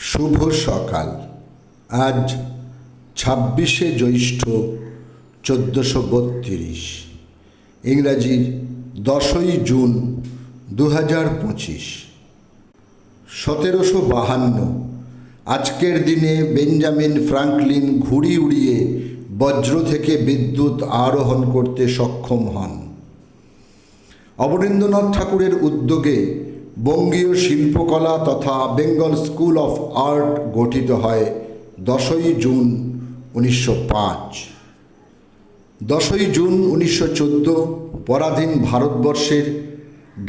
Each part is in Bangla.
শুভ সকাল। আজ 26শে জ্যৈষ্ঠ 1432, ইংরাজির 10ই জুন 2025। 1752 আজকের দিনে বেঞ্জামিন ফ্রাঙ্কলিন ঘুড়ি উড়িয়ে বজ্র থেকে বিদ্যুৎ আরোহণ করতে সক্ষম হন। অবনীন্দ্রনাথ ঠাকুরের উদ্যোগে বঙ্গীয় শিল্পকলা তথা বেঙ্গল স্কুল অফ আর্ট গঠিত হয় 10ই জুন 1905। 10ই জুন 1914 পরাধীন ভারতবর্ষের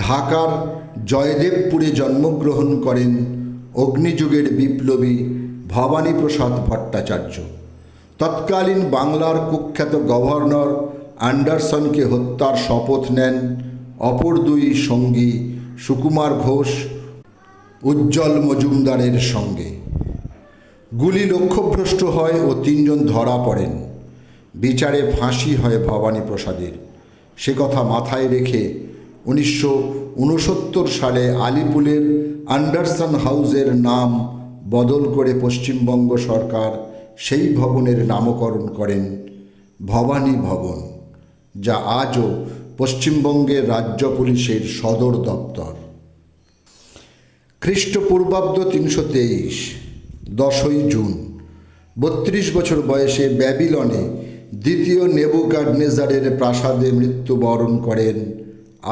ঢাকার জয়দেবপুরে জন্মগ্রহণ করেন অগ্নিযুগের বিপ্লবী ভবানীপ্রসাদ ভট্টাচার্য। তৎকালীন বাংলার কুখ্যাত গভর্নর অ্যান্ডারসনকে হত্যার শপথ নেন অপর দুই সঙ্গী সুকুমার ঘোষ, উজ্জ্বল মজুমদারের সঙ্গে। গুলি লক্ষ্যভ্রষ্ট হয় ও 3 জন ধরা পড়েন। বিচারে ফাঁসি হয় ভবানীপ্রসাদের। সে কথা মাথায় রেখে 1969 সালে আলিপুরের অ্যান্ডারসন হাউসের নাম বদল করে পশ্চিমবঙ্গ সরকার সেই ভবনের নামকরণ করেন ভবানী ভবন, যা আজও পশ্চিমবঙ্গের রাজ্য পুলিশের সদর দপ্তর। খ্রিস্টপূর্বাব্দ 323 10ই জুন 32 বছর বয়সে ব্যাবিলনে দ্বিতীয় নেবুকাডনেজারের প্রাসাদে মৃত্যুবরণ করেন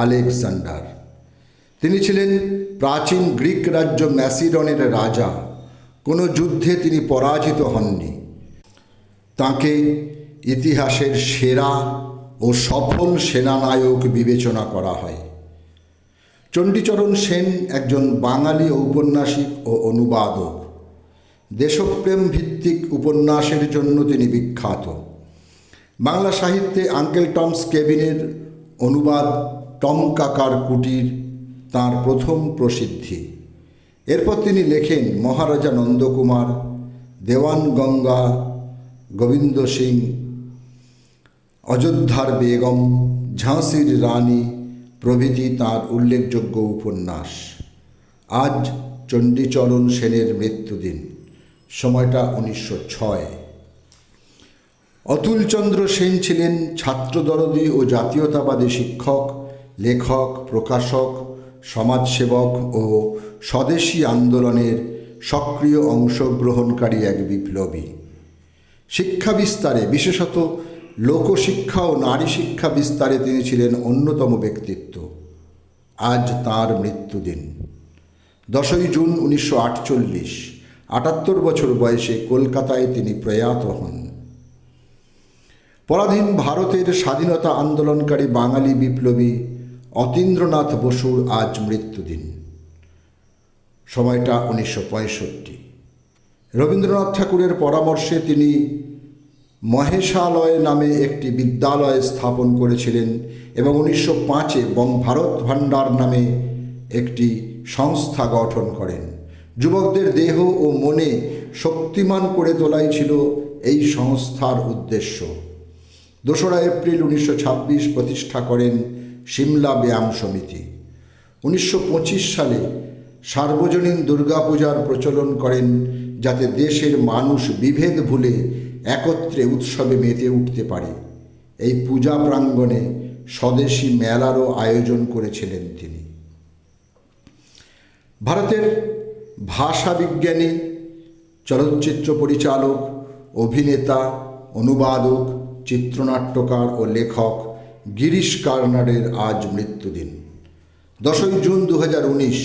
আলেকজান্ডার। তিনি ছিলেন প্রাচীন গ্রিক রাজ্য ম্যাসিডনের রাজা। কোনো যুদ্ধে তিনি পরাজিত হননি। তাঁকে ইতিহাসের সেরা ও সফল সেনানায়ক বিবেচনা করা হয়। চণ্ডীচরণ সেন একজন বাঙালি ঔপন্যাসিক ও অনুবাদক। দেশপ্রেম ভিত্তিক উপন্যাসের জন্য তিনি বিখ্যাত। বাংলা সাহিত্যে আঙ্কেল টমস কেবিনের অনুবাদ টম কাকার কুটির তাঁর প্রথম প্রসিদ্ধি। এরপর তিনি লেখেন মহারাজা নন্দকুমার, দেওয়ান গঙ্গা, গোবিন্দ সিং, অযোধ্যার বেগম, ঝাঁসির রানী প্রভৃতি তাঁর উল্লেখযোগ্য উপন্যাস। আজ চণ্ডীচরণ সেনের মৃত্যুদিন। সময়টা 1906। অতুলচন্দ্র সেন ছিলেন ছাত্রদরদী ও জাতীয়তাবাদী শিক্ষক, লেখক, প্রকাশক, সমাজসেবক ও স্বদেশী আন্দোলনের সক্রিয় অংশগ্রহণকারী এক বিপ্লবী। শিক্ষা বিস্তারে, বিশেষত লোকশিক্ষা ও নারী শিক্ষা বিস্তারে তিনি ছিলেন অন্যতম ব্যক্তিত্ব। আজ তাঁর মৃত্যুদিন। 10ই জুন 1948 78 বছর বয়সে কলকাতায় তিনি প্রয়াত হন। পরাধীন ভারতের স্বাধীনতা আন্দোলনকারী বাঙালি বিপ্লবী অতীন্দ্রনাথ বসুর আজ মৃত্যুদিন। সময়টা 1965। রবীন্দ্রনাথ ঠাকুরের পরামর্শে তিনি মহেশালয় নামে একটি বিদ্যালয় স্থাপন করেছিলেন এবং 1905-এ ভারত ভাণ্ডার নামে একটি সংস্থা গঠন করেন। যুবকদের দেহ ও মনে শক্তিমান করে তোলাই ছিল এই সংস্থার উদ্দেশ্য। 2রা এপ্রিল 1926 প্রতিষ্ঠা করেন সিমলা ব্যায়াম সমিতি। 1925 সালে সার্বজনীন দুর্গাপূজার প্রচলন করেন, যাতে দেশের মানুষ বিভেদ ভুলে একত্রে উৎসবে মেতে উঠতে পারে। এই পূজা প্রাঙ্গণে স্বদেশী মেলারও আয়োজন করেছিলেন তিনি। ভারতের ভাষাবিজ্ঞানী, চলচ্চিত্র পরিচালক, অভিনেতা, অনুবাদক, চিত্রনাট্যকার ও লেখক গিরিশ কার্নাডের আজ মৃত্যুদিন। 10ই জুন 2019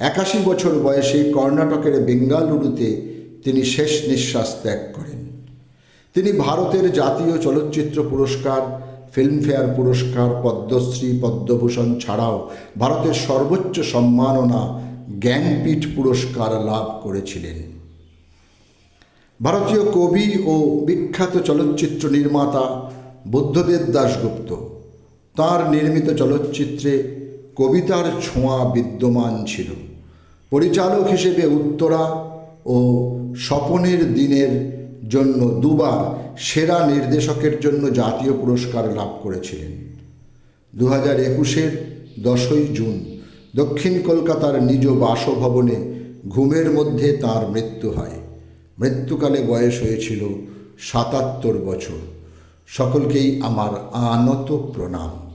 81 বছর বয়সে কর্ণাটকের বেঙ্গালুরুতে তিনি শেষ নিঃশ্বাস ত্যাগ করেন। তিনি ভারতের জাতীয় চলচ্চিত্র পুরস্কার, ফিল্মফেয়ার পুরস্কার, পদ্মশ্রী, পদ্মভূষণ ছাড়াও ভারতের সর্বোচ্চ সম্মাননা জ্ঞানপীঠ পুরস্কার লাভ করেছিলেন। ভারতীয় কবি ও বিখ্যাত চলচ্চিত্র নির্মাতা বুদ্ধদেব দাশগুপ্ত। তাঁর নির্মিত চলচ্চিত্রে কবিতার ছোঁয়া বিদ্যমান ছিল। পরিচালক হিসেবে উত্তরা ও স্বপনের দিনের জন্য 2বার সেরা নির্দেশকের জন্য জাতীয় পুরস্কার লাভ করেছিলেন। 2021-এর 10ই জুন দক্ষিণ কলকাতার নিজ বাসভবনে ঘুমের মধ্যে তার মৃত্যু হয়। মৃত্যুকালে বয়স হয়েছিল ৭৭ বছর। সকলকেই আমার আনত প্রণাম।